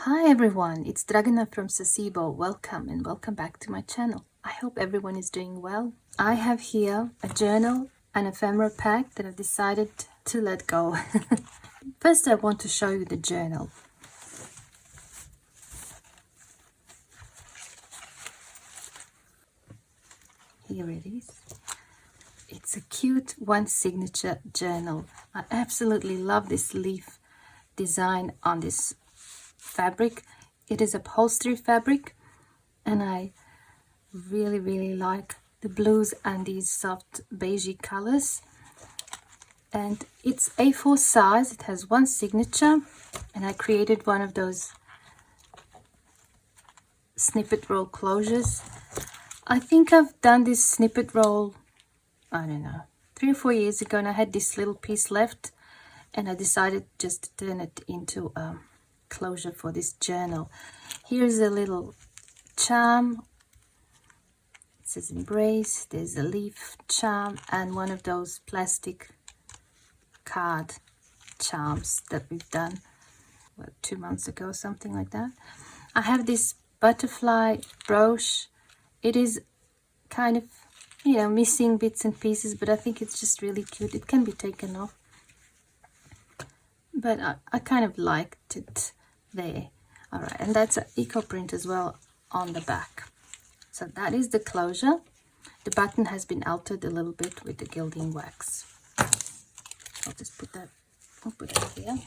Hi everyone, it's Dragana from Saacibo. Welcome and welcome back to my channel. I hope everyone is doing well. I have here a journal, an ephemera pack that I've decided to let go. First I want to show you the journal. Here it is. It's a cute one signature journal. I absolutely love this leaf design on this fabric. It is upholstery fabric and I really like the blues and these soft beigey colors, and it's A4 size. It has one signature, and I created one of those snippet roll closures. I think I've done this snippet roll, I don't know, 3 or 4 years ago, and I had this little piece left and I decided just to turn it into a closure for this journal. Here's a little charm. It says embrace. There's a leaf charm and one of those plastic card charms that we've done 2 months ago, something like that. I have this butterfly brooch. It is kind of, missing bits and pieces, but I think it's just really cute. It can be taken off, but I kind of liked it there. All right, and that's an eco print as well on the back. So that is the closure. The button has been altered a little bit with the gilding wax. I'll just put that, I'll put it here.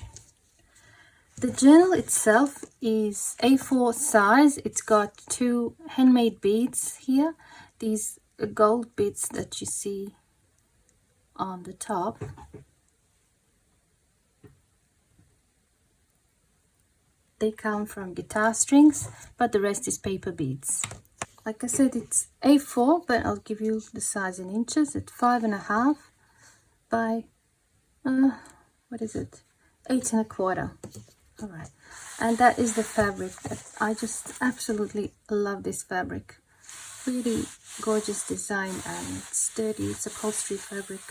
The journal itself is A4 size. It's got 2 handmade beads here. These gold beads that you see on the top. They come from guitar strings, but the rest is paper beads. Like I said, it's A4, but I'll give you the size in inches. It's 5.5 by, what is it? 8.25. All right, and that is the fabric that I just absolutely love. This fabric, really gorgeous design, and it's sturdy. It's upholstery fabric,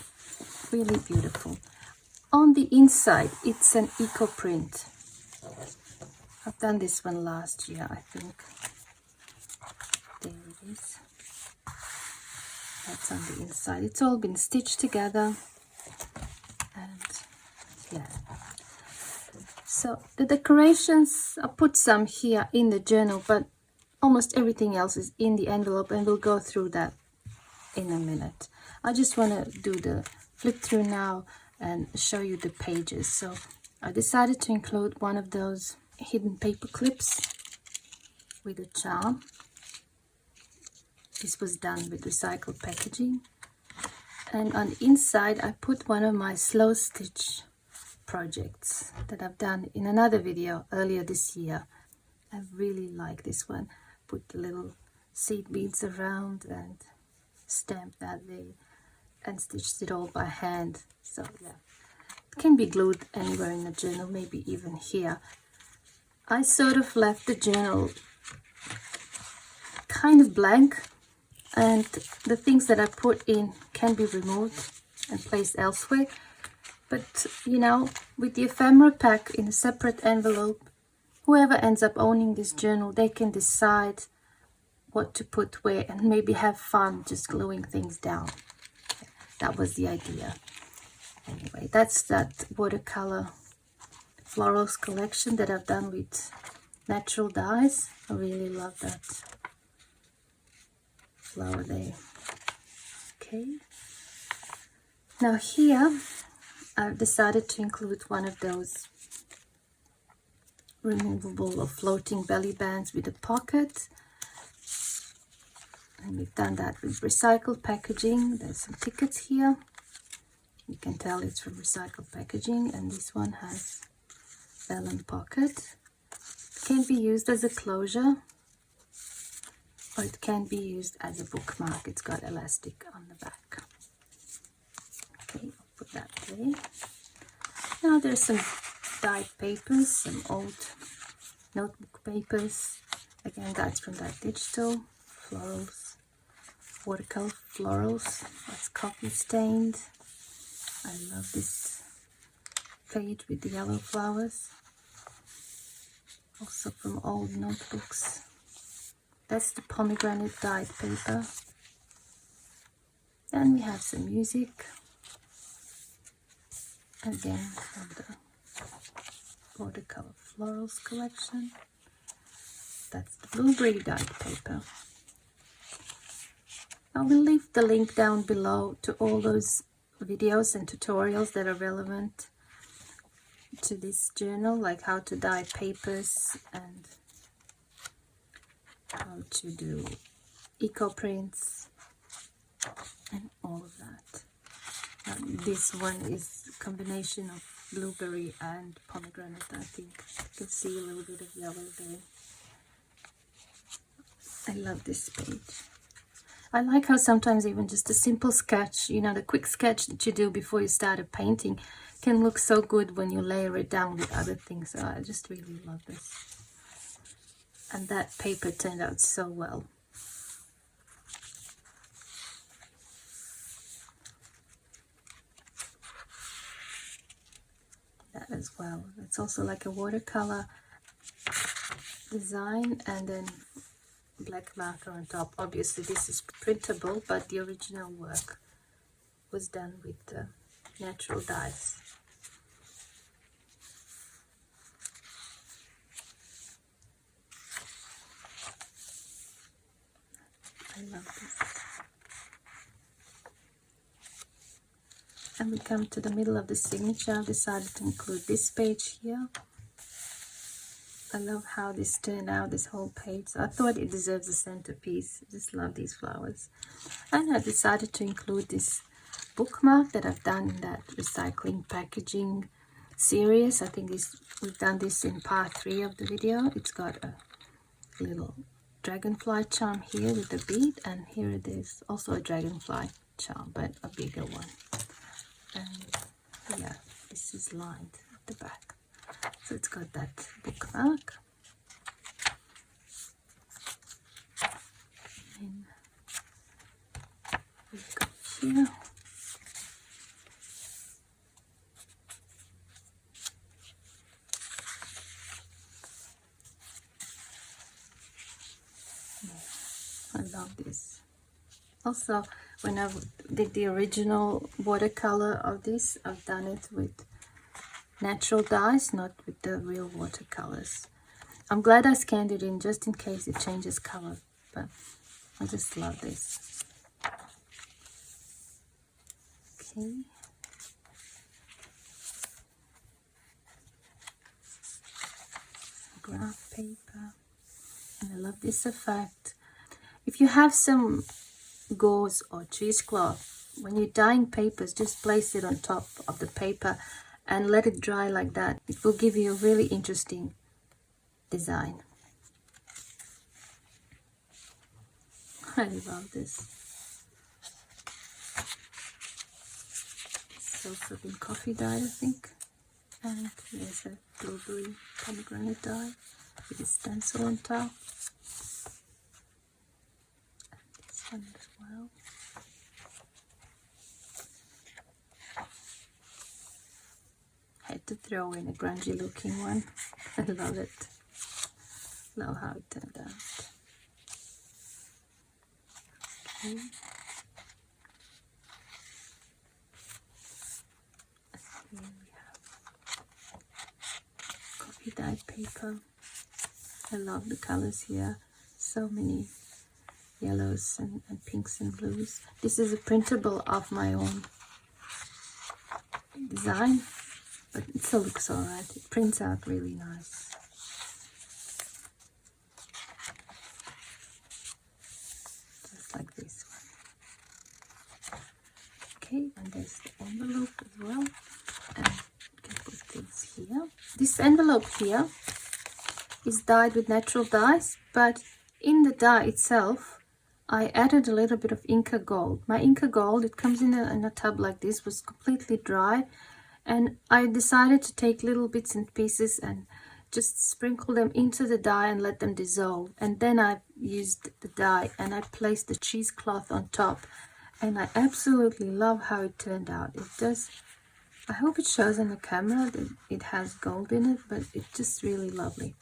really beautiful. On the inside, it's an eco print. I've done this one last year, I think. There it is. That's on the inside. It's all been stitched together, and yeah. So the decorations, I put some here in the journal, but almost everything else is in the envelope, and we'll go through that in a minute. I just want to do the flip through now and show you the pages. So I decided to include one of those hidden paper clips with a charm. This was done with recycled packaging. And on the inside, I put one of my slow stitch projects that I've done in another video earlier this year. I really like this one. Put the little seed beads around and stamped that there and stitched it all by hand. So yeah, it can be glued anywhere in the journal, maybe even here. I sort of left the journal kind of blank, and the things that I put in can be removed and placed elsewhere. But, with the ephemera pack in a separate envelope, whoever ends up owning this journal, they can decide what to put where and maybe have fun just gluing things down. That was the idea. Anyway, that's that watercolor florals collection that I've done with natural dyes. I really love that flower there. Okay. Now here, I've decided to include one of those removable or floating belly bands with a pocket. And we've done that with recycled packaging. There's some tickets here. You can tell it's from recycled packaging. And this one has vellum pocket. It can be used as a closure, or it can be used as a bookmark. It's got elastic on the back. Okay, I'll put that there. Now there's some dyed papers, some old notebook papers. Again, that's from that digital. Florals, watercolor florals. That's coffee stained. I love this page with the yellow flowers. also from old notebooks. That's the pomegranate dyed paper. Then we have some music, again from the watercolor florals collection. That's the blueberry dyed paper. I will leave the link down below to all those videos and tutorials that are relevant to this journal, like how to dye papers and how to do eco prints and all of that. This one is a combination of blueberry and pomegranate. I think you can see a little bit of yellow there. I love this page. I like how sometimes even just a simple sketch, you know, the quick sketch that you do before you start a painting can look so good when you layer it down with other things. So I just really love this. And that paper turned out so well. That as well. It's also like a watercolor design and then black marker on top. Obviously this is printable, but the original work was done with natural dyes. I love this. And we come to the middle of the signature. I've decided to include this page here. I love how this turned out, this whole page. So I thought it deserves a centerpiece. I just love these flowers. And I decided to include this bookmark that I've done in that recycling packaging series. I think we've done this in part 3 of the video. It's got a little dragonfly charm here with a bead, and here it is, also a dragonfly charm, but a bigger one. And yeah, this is lined at the back. So it's got that bookmark. And we've got here I love this. Also, when I did the original watercolor of this, I've done it with natural dyes, not with the real watercolors. I'm glad I scanned it in just in case it changes color, but I just love this. Okay. Graph paper. And I love this effect. If you have some gauze or cheesecloth, when you're dyeing papers, just place it on top of the paper and let it dry like that. It will give you a really interesting design. I love this. It's also been coffee dyed, I think. And there's a blueberry pomegranate dye with a stencil on top. And this one as well. Had to throw in a grungy looking one. I love it. Love how it turned out. Okay. And here we have coffee dyed paper. I love the colors here. So many yellows and pinks and blues. This is a printable of my own design, but it still looks alright. It prints out really nice. Just like this one. Okay, and there's the envelope as well. And you can put things here. This envelope here is dyed with natural dyes, but in the dye itself, I added a little bit of Inca Gold. My Inca Gold, it comes in a tub like this, was completely dry. And I decided to take little bits and pieces and just sprinkle them into the dye and let them dissolve. And then I used the dye and I placed the cheesecloth on top. And I absolutely love how it turned out. It does, I hope it shows on the camera that it has gold in it, but it's just really lovely.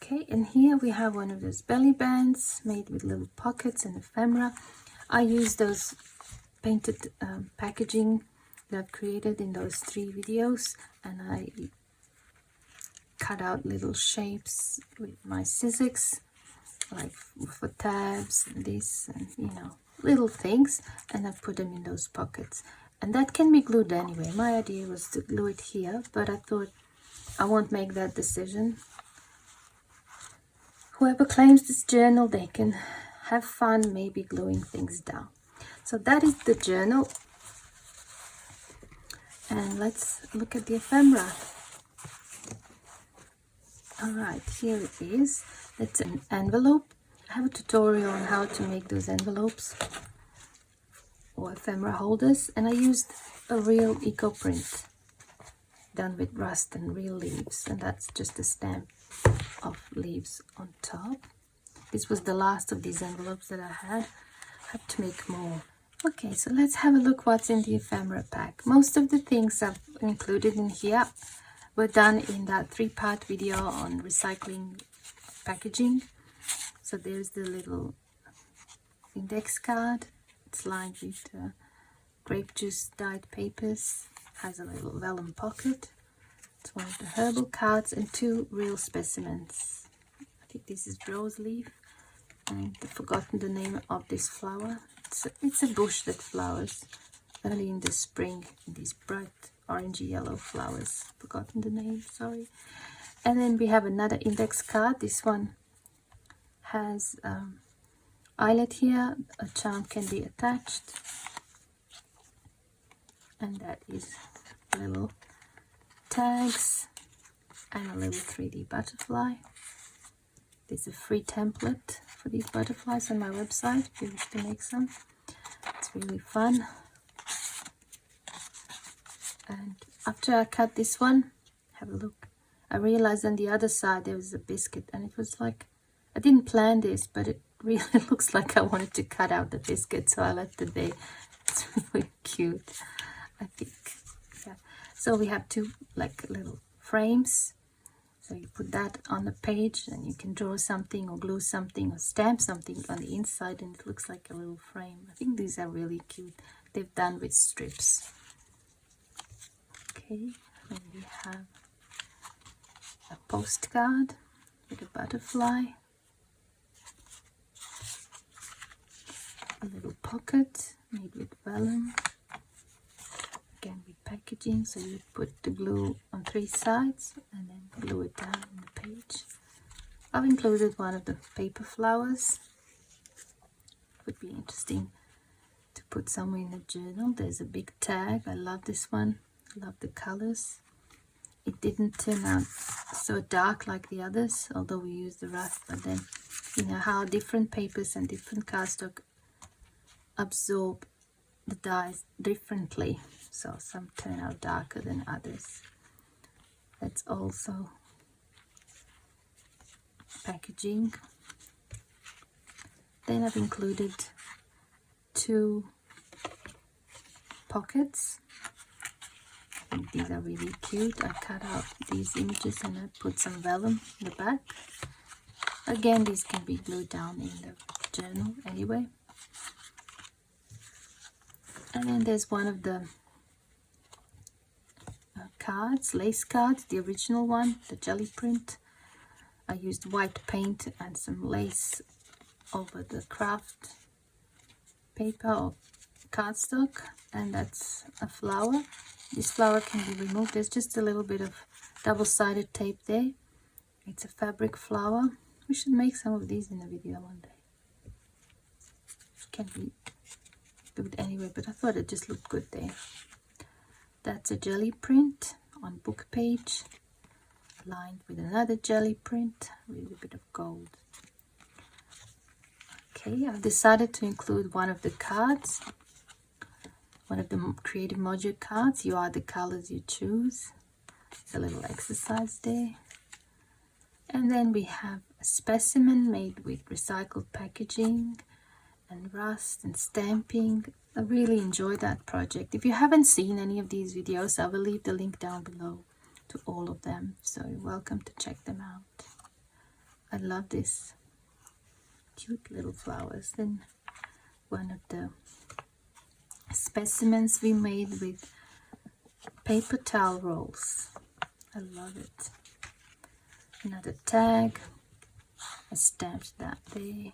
Okay, and here we have one of those belly bands made with little pockets and ephemera. I use those painted packaging that I've created in those 3 videos, and I cut out little shapes with my scissors, like for tabs and this, and you know, little things, and I put them in those pockets. And that can be glued anyway. My idea was to glue it here, but I thought I won't make that decision. Whoever claims this journal, they can have fun maybe gluing things down. So that is the journal. And let's look at the ephemera. Alright, here it is. It's an envelope. I have a tutorial on how to make those envelopes or ephemera holders, and I used a real eco print done with rust and real leaves, and that's just a stamp of leaves on top. This was the last of these envelopes that I had. I have to make more. Okay, so let's have a look what's in the ephemera pack. Most of the things I've included in here were done in that 3-part video on recycling packaging. So there's the little index card. It's lined with grape juice dyed papers. Has a little vellum pocket. It's one of the herbal cards and 2 real specimens. I think this is rose leaf, and I've forgotten the name of this flower. It's a bush that flowers early in the spring, in these bright orangey yellow flowers. Forgotten the name, sorry. And then we have another index card. This one has eyelet here. A charm can be attached, and that is little tags and a little 3D butterfly. There's a free template for these butterflies on my website if you wish to make some. It's really fun. And after I cut this one, have a look. I realized on the other side there was a biscuit, and it was like, I didn't plan this, but it really looks like I wanted to cut out the biscuit, so I left it there. It's really cute, I think. Yeah. So we have 2 like little frames. So you put that on the page, and you can draw something or glue something or stamp something on the inside, and it looks like a little frame. I think these are really cute. They've done with strips. Okay, then we have a postcard with a butterfly, a little pocket made with vellum, again with packaging, so you put the glue on 3 sides and then glue it down on the page. I've included one of the paper flowers. Would be interesting to put somewhere in the journal. There's a big tag. I love this one. I love the colors. It didn't turn out so dark like the others, although we used the rust, but then you know how different papers and different cardstock absorb the dyes differently, so some turn out darker than others. That's also packaging. Then I've included 2 pockets. I think these are really cute. I cut out these images and I put some vellum in the back. Again, these can be glued down in the journal anyway. And then there's one of the cards, lace cards, the original one, the jelly print. I used white paint and some lace over the craft paper or cardstock, and that's a flower. This flower can be removed. There's just a little bit of double-sided tape there. It's a fabric flower. We should make some of these in a video one day. It can be glued anyway, but I thought it just looked good there. That's a jelly print on book page, lined with another jelly print with a bit of gold. Okay, I've decided to include one of the cards, one of the creative module cards. You are the colors you choose. It's a little exercise there. And then we have a specimen made with recycled packaging and rust and stamping. I really enjoyed that project. If you haven't seen any of these videos, I will leave the link down below to all of them, so you're welcome to check them out. I love this. Cute little flowers. Then one of the specimens we made with paper towel rolls. I love it. Another tag. I stamped that there.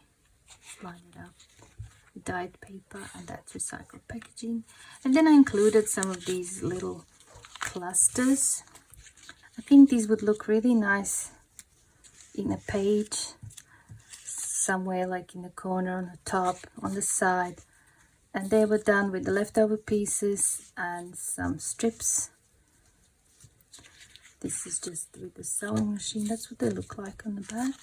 Line it up. Dyed paper, and that's recycled packaging. And then I included some of these little clusters. I think these would look really nice in a page, somewhere like in the corner, on the top, on the side. And they were done with the leftover pieces and some strips. This is just with the sewing machine. That's what they look like on the back.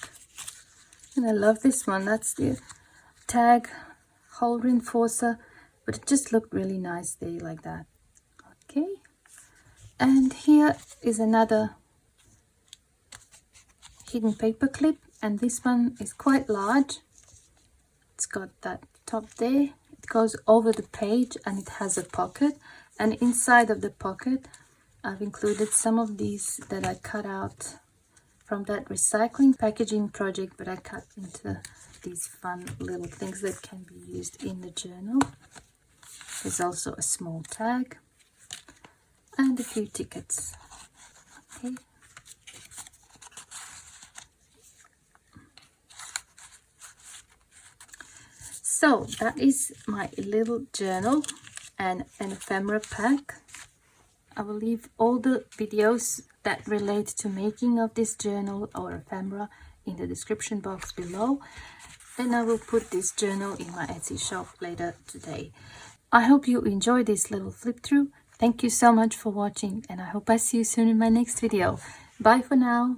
And I love this one. That's the tag hole reinforcer, but it just looked really nice there like that. Okay, and here is another hidden paper clip, and this one is quite large. It's got that top there. It goes over the page and it has a pocket, and inside of the pocket I've included some of these that I cut out from that recycling packaging project, but I cut into these fun little things that can be used in the journal. There's also a small tag and a few tickets. Okay. So that is my little journal and an ephemera pack. I will leave all the videos that relate to making of this journal or ephemera in the description box below. And I will put this journal in my Etsy shop later today. I hope you enjoy this little flip through. Thank you so much for watching, and I hope I see you soon in my next video. Bye for now.